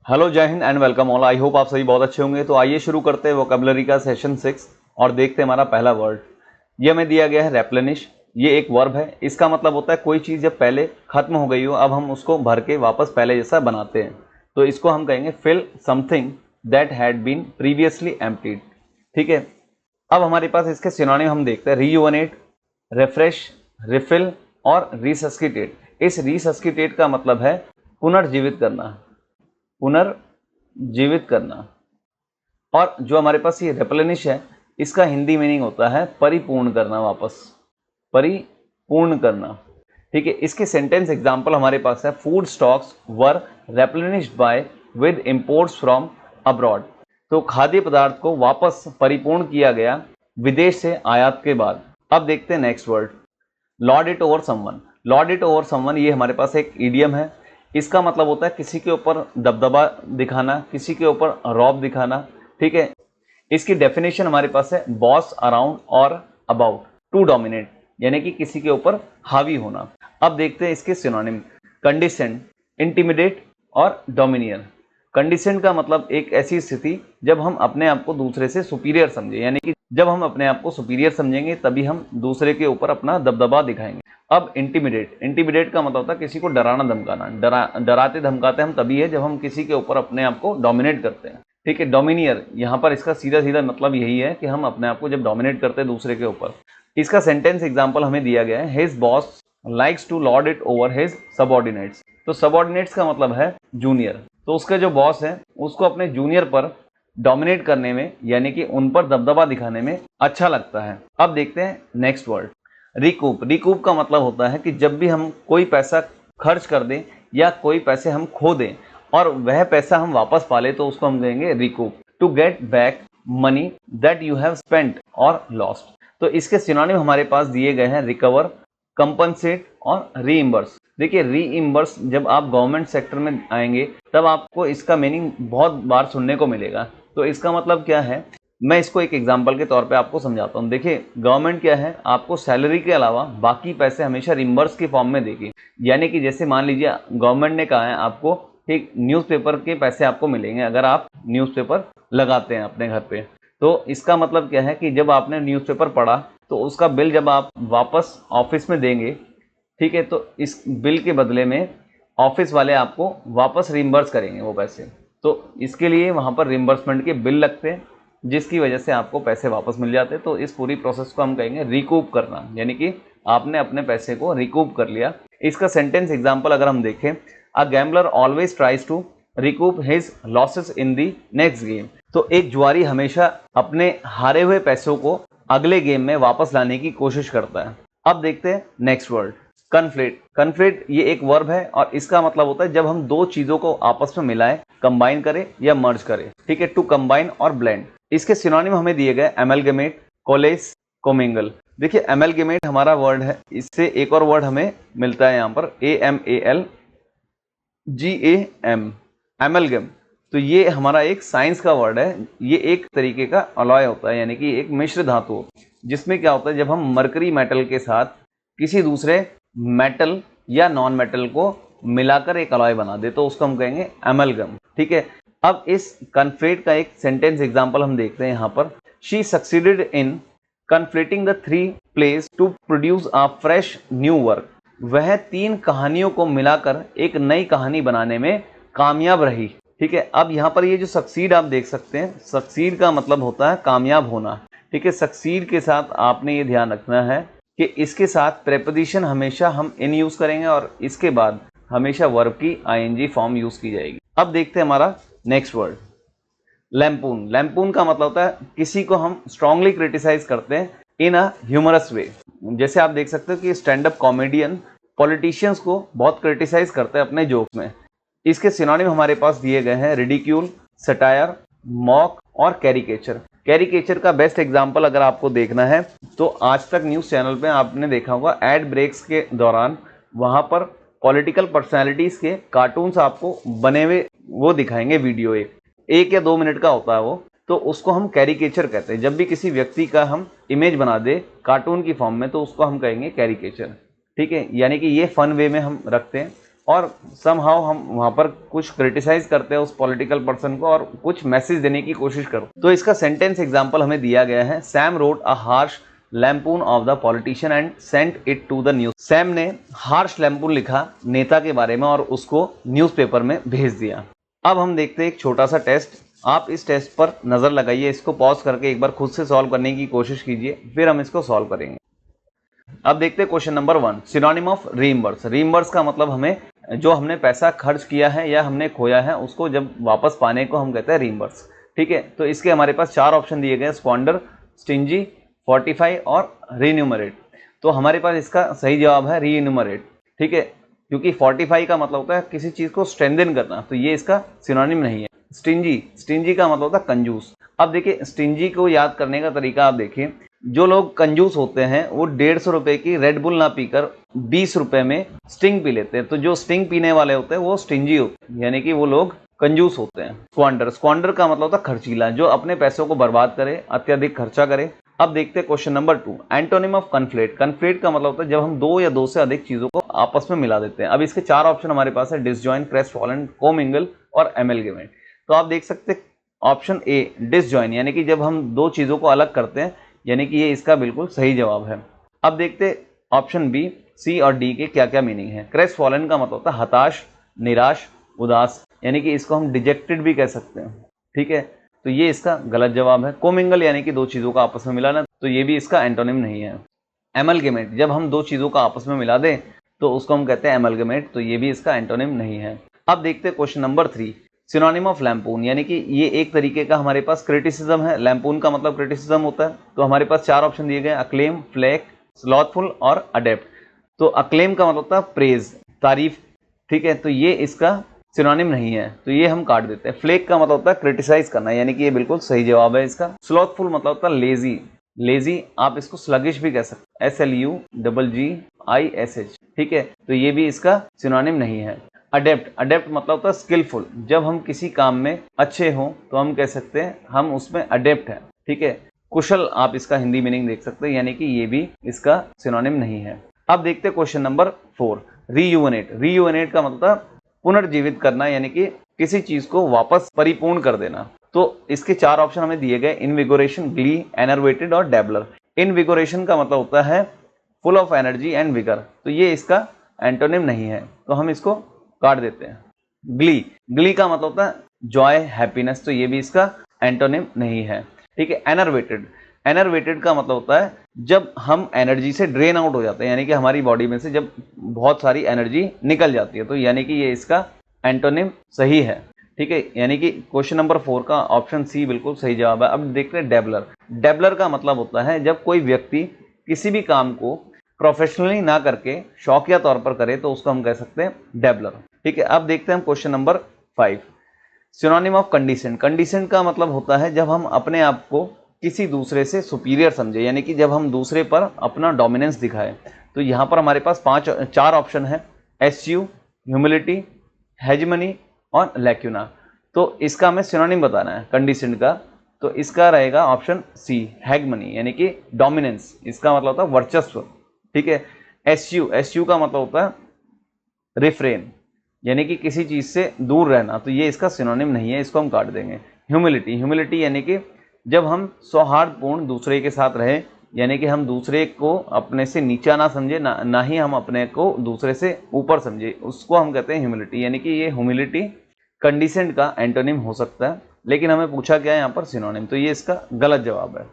Hello, जय Hind and welcome all. I hope आप सभी बहुत अच्छे होंगे। तो आइए शुरू करते हैं वोकैबुलरी का सेशन 6 और देखते हैं हमारा पहला वर्ड। ये हमें दिया गया है रेप्लेनिश। ये एक वर्ब है। इसका मतलब होता है कोई चीज़ जब पहले खत्म हो गई हो, अब हम उसको भर के वापस पहले जैसा बनाते हैं। तो इसको हम कहेंगे fill something that had been previously emptied. ठीक है, अब हमारे पास इसके सिनोनिम हम देखते हैं। रियूवनेट, रिफ्रेश, रिफिल और रिसस्किटेट। इस रिसस्किटेट का मतलब है पुनर्जीवित करना, पुनर्जीवित करना। और जो हमारे पास ये रेप्लेनिश है, इसका हिंदी मीनिंग होता है परिपूर्ण करना, वापस परिपूर्ण करना। ठीक है, इसके सेंटेंस एग्जांपल हमारे पास है। Food stocks were replenished by with imports from abroad. तो खाद्य पदार्थ को वापस परिपूर्ण किया गया विदेश से आयात के बाद। अब देखते हैं next word, Lord it over someone. Lord it over someone, ये हमारे पास एक इडियम है। इसका मतलब होता है किसी के ऊपर दबदबा दिखाना, किसी के ऊपर रौब दिखाना। ठीक है, इसकी डेफिनेशन हमारे पास है बॉस अराउंड और अबाउट टू डोमिनेट, यानी कि किसी के ऊपर हावी होना। अब देखते हैं इसके सिनोनिम, कंडिसेंड, इंटिमिडेट और डोमिनियर। कंडिसेंड का मतलब एक ऐसी स्थिति जब हम अपने आप को दूसरे से सुपीरियर समझे, यानी कि जब हम अपने आप को सुपीरियर समझेंगे तभी हम दूसरे के ऊपर अपना दबदबा दिखाएंगे। अब इंटिमिडेट, इंटिमिडेट का मतलब होता है किसी को डराना धमकाना। डराते धमकाते हम तभी है जब हम किसी के ऊपर अपने आप को डोमिनेट करते हैं। ठीक है, डोमिनियर, यहाँ पर इसका सीधा सीधा मतलब यही है कि हम अपने आप को जब डोमिनेट करते हैं दूसरे के ऊपर। इसका सेंटेंस एग्जाम्पल हमें दिया गया है, his boss likes to lord it over his subordinates. तो सबऑर्डिनेट्स का मतलब है जूनियर। तो उसका जो बॉस है उसको अपने जूनियर पर डोमिनेट करने में, यानी कि उन पर दबदबा दिखाने में अच्छा लगता है। अब देखते हैं नेक्स्ट वर्ड, रिकूप। रिकूप का मतलब होता है कि जब भी हम कोई पैसा खर्च कर दें या कोई पैसे हम खो दें और वह पैसा हम वापस पा लें तो उसको हम कहेंगे recoup. To get back money that you have spent और लॉस्ट। तो इसके सिनोनिम हमारे पास दिए गए हैं, रिकवर, कंपनसेट और रीइंबर्स। देखिए, रीइंबर्स जब आप गवर्नमेंट सेक्टर में आएंगे तब आपको इसका मीनिंग बहुत बार सुनने को मिलेगा। तो इसका मतलब क्या है, मैं इसको एक एग्जांपल के तौर पे आपको समझाता हूँ। देखिए, गवर्नमेंट क्या है, आपको सैलरी के अलावा बाकी पैसे हमेशा रिम्बर्स की फॉर्म में देगी। यानी कि जैसे मान लीजिए गवर्नमेंट ने कहा है आपको, ठीक, न्यूज़पेपर के पैसे आपको मिलेंगे अगर आप न्यूज़पेपर लगाते हैं अपने घर पे। तो इसका मतलब क्या है कि जब आपने न्यूज़पेपर पढ़ा तो उसका बिल जब आप वापस ऑफिस में देंगे, ठीक है, तो इस बिल के बदले में ऑफिस वाले आपको वापस रिम्बर्स करेंगे वो पैसे। तो इसके लिए वहाँ पर रिम्बर्समेंट के बिल लगते हैं, जिसकी वजह से आपको पैसे वापस मिल जाते हैं। तो इस पूरी प्रोसेस को हम कहेंगे रिकूप करना, यानी कि आपने अपने पैसे को रिकूप कर लिया। इसका सेंटेंस एग्जांपल अगर हम देखें, a gambler always tries to recoup his losses in the next game. तो एक जुआरी हमेशा अपने हारे हुए पैसों को अगले गेम में वापस लाने की कोशिश करता है। अब देखते हैं नेक्स्ट वर्ड, कन्फ्लेट। कन्फ्लेट ये एक वर्ब है और इसका मतलब होता है जब हम दो चीजों को आपस में मिलाएं, कंबाइन करें या मर्ज करें। ठीक है, टू कंबाइन और ब्लेंड। इसके सिनोनिम हमें दिए गए, एमलगेमेट, कोलेस, कोमिंगल। देखिए, एमलगेमेट हमारा वर्ड है, इससे एक और वर्ड हमें मिलता है यहाँ पर, AMALGAM, एमलगम। तो ये हमारा एक साइंस का वर्ड है। ये एक तरीके का अलॉय होता है, यानी कि एक मिश्र धातु, जिसमें क्या होता है जब हम मरकरी मेटल के साथ किसी दूसरे मेटल या नॉन मेटल को मिलाकर एक अलॉय बना दे तो उसको हम कहेंगे एमलगम। ठीक है, अब इस कन्फ्लेट का एक सेंटेंस एग्जांपल हम देखते हैं यहाँ पर, she succeeded in conflating the 3 place to produce a fresh new work. वह 3 कहानियों को मिलाकर एक नई कहानी बनाने में कामयाब रही। ठीक है, अब यहाँ पर ये जो सक्सीड आप देख सकते हैं, सक्सीड का मतलब होता है कामयाब होना। ठीक है, सक्सीड के साथ आपने ये ध्यान रखना है कि इसके साथ प्रेपोजिशन हमेशा हम इन यूज करेंगे और इसके बाद हमेशा वर्ब की ING फॉर्म यूज की जाएगी। अब देखते हैं हमारा नेक्स्ट वर्ड, लैम्पून। लैम्पून का मतलब होता है किसी को हम स्ट्रांगली क्रिटिसाइज करते हैं इन अ ह्यूमरस वे। जैसे आप देख सकते हो कि स्टैंड अप कॉमेडियन पॉलिटिशियंस को बहुत क्रिटिसाइज करते हैं अपने जोक्स में। इसके सिनोनिम हमारे पास दिए गए हैं, रिडिक्यूल, सटायर, मॉक और कैरिकेचर। कैरिकेचर का बेस्ट एग्जांपल अगर आपको देखना है तो आज तक न्यूज़ चैनल पे आपने देखा होगा, एड ब्रेक्स के दौरान वहां पर पॉलिटिकल पर्सनालिटीज के कार्टून्स आपको बने हुए वो दिखाएंगे। वीडियो एक या 2 मिनट का होता है वो, तो उसको हम कैरिकेचर कहते हैं। जब भी किसी व्यक्ति का हम इमेज बना दे कार्टून की फॉर्म में तो उसको हम कहेंगे कैरिकेचर। ठीक है, यानी कि ये फन वे में हम रखते हैं और समहाउ हम वहां पर कुछ क्रिटिसाइज करते हैं उस पॉलिटिकल पर्सन को और कुछ मैसेज देने की कोशिश करो। तो इसका सेंटेंस एग्जांपल हमें दिया गया है, Sam wrote a harsh lampoon of the politician and sent it to the news. Sam ने हार्श लैम्पून लिखा नेता के बारे में और उसको न्यूज़पेपर में भेज दिया। अब हम देखते हैं एक छोटा सा टेस्ट। आप इस टेस्ट पर नजर लगाइए, इसको पॉज करके एक बार खुद से सॉल्व करने की कोशिश कीजिए, फिर हम इसको सॉल्व करेंगे। अब देखते हैं question number 1, synonym of reimburse. Reimburse का मतलब हमें जो हमने पैसा खर्च किया है या हमने खोया है उसको जब वापस पाने को हम कहते हैं रीइंबर्स। ठीक है, तो इसके हमारे पास 4 ऑप्शन दिए गए, स्क्वांडर, स्टिंजी, फोर्टिफाई और रीन्यूमरेट। तो हमारे पास इसका सही जवाब है रीन्यूमरेट। ठीक है, क्योंकि फोर्टिफाई का मतलब होता है किसी चीज को स्ट्रेंथन करना, तो ये इसका सिनोनिम नहीं है। स्टिंजी का मतलब होता है कंजूस। अब देखिए स्टिंजी को याद करने का तरीका आप देखिए, जो लोग कंजूस होते हैं वो 150 रुपए की रेड बुल ना पीकर 20 रुपए में स्टिंग पी लेते हैं। तो जो स्टिंग पीने वाले होते हैं वो स्टिंजी होते हैं, यानी कि वो लोग कंजूस होते हैं। स्क्वांडर का मतलब होता है खर्चीला, जो अपने पैसों को बर्बाद करे, अत्यधिक खर्चा करे। अब देखते हैं क्वेश्चन नंबर 2, एंटोनिम ऑफ कन्फ्लेट। कन्फ्लेट का मतलब होता है जब हम 2 या 2 से अधिक चीजों को आपस में मिला देते हैं। अब इसके 4 ऑप्शन हमारे पास है, डिसजॉइन, क्रेस्टफॉलन, कोमिंगल और एमेलगेमेट। तो आप देख सकते हैं ऑप्शन ए डिसजॉइन, यानी कि जब हम 2 चीजों को अलग करते हैं, यानी कि ये इसका बिल्कुल सही जवाब है। अब देखते ऑप्शन बी, सी और डी के क्या क्या मीनिंग है। क्रेस्टफॉलन का मतलब होता है हताश, निराश, उदास, यानी कि इसको हम डिजेक्टेड भी कह सकते हैं। ठीक है, तो ये इसका गलत जवाब है। कोमिंगल यानी कि 2 चीजों का आपस में मिलाना, तो ये भी इसका एंटोनिम नहीं है। एमलगेमेट, जब हम 2 चीजों का आपस में मिला दें तो उसको हम कहते हैं एमलगेमेट, तो ये भी इसका एंटोनिम नहीं है। अब देखते हैं क्वेश्चन नंबर 3, सिनोनिम ऑफ लैम्पून, यानी कि ये एक तरीके का हमारे पास क्रिटिसिज्म है। लैम्पून का मतलब क्रिटिसिज्म होता है। तो हमारे पास 4 ऑप्शन दिए गए, अक्लेम, फ्लैक, स्लॉथफुल और अडेप्ट। तो अक्लेम का मतलब होता है प्रेज, तारीफ। ठीक है, तो ये इसका सिनोनिम नहीं है, तो ये हम काट देते हैं। फ्लेक का मतलब होता है क्रिटिसाइज करना, यानी कि ये बिल्कुल सही जवाब है इसका। स्लॉथफुल मतलब होता है लेजी, आप इसको स्लगिश भी कह सकते हैं, SLUGGISH। ठीक है, तो ये भी इसका सिनोनिम नहीं है। अडेप्ट मतलब होता है स्किलफुल, जब हम किसी काम में अच्छे हों तो हम कह सकते हैं हम उसमें अडेप्ट हैं। ठीक है, कुशल आप इसका हिंदी मीनिंग देख सकते हैं, यानी कि ये भी इसका सिनोनिम नहीं है। अब देखते हैं क्वेश्चन नंबर 4, रीयूवेनेट का मतलब पुनर्जीवित करना, यानी कि किसी चीज को वापस परिपूर्ण कर देना। तो इसके 4 ऑप्शन हमें दिए गए, इनविगोरेशन, ग्ली, एनर्वेटेड और डेबलर। इनविगोरेशन का मतलब होता है full of energy and vigour, तो ये इसका एंटोनिम नहीं है, तो हम इसको काट देते हैं। ग्ली का मतलब होता है जॉय, हैप्पीनेस, तो ये भी इसका एंटोनिम नहीं है। ठीक है, एनर्वेटेड का मतलब होता है जब हम एनर्जी से ड्रेन आउट हो जाते हैं, यानी कि हमारी बॉडी में से जब बहुत सारी एनर्जी निकल जाती है, तो यानी कि ये इसका एंटोनिम सही है। ठीक है, यानी कि क्वेश्चन नंबर 4 का ऑप्शन सी बिल्कुल सही जवाब है। अब देखते हैं डेबलर का मतलब होता है जब कोई व्यक्ति किसी भी काम को प्रोफेशनली ना करके शौकिया तौर पर करे, तो उसको हम कह सकते हैं डेबलर। ठीक है, अब देखते हैं हम क्वेश्चन नंबर 5, सिनोनिम ऑफ कंडीसेंट। कंडीसेंट का मतलब होता है जब हम अपने आप को किसी दूसरे से सुपीरियर समझे, यानी कि जब हम दूसरे पर अपना डोमिनेंस दिखाए। तो यहाँ पर हमारे पास 4 ऑप्शन है, SU, ह्यूमिलिटी, हेजमनी और लैक्यूना। तो इसका हमें सिनोनिम बताना है कंडीसेंट का, तो इसका रहेगा ऑप्शन सी, हेगमनी, यानी कि डोमिनेंस, इसका मतलब होता है वर्चस्व। ठीक है, SU का मतलब होता है रिफ्रेन, यानी कि किसी चीज से दूर रहना, तो ये इसका सिनोनिम नहीं है, इसको हम काट देंगे। ह्यूमिलिटी यानी कि जब हम सौहार्दपूर्ण दूसरे के साथ रहे, यानी कि हम दूसरे को अपने से नीचा ना समझे, ना ही हम अपने को दूसरे से ऊपर समझे, उसको हम कहते हैं ह्यूमिलिटी। यानी कि ये ह्यूमिलिटी कंडीसेंट का एंटोनिम हो सकता है, लेकिन हमें पूछा गया है यहाँ पर सिनोनिम, तो ये इसका गलत जवाब है।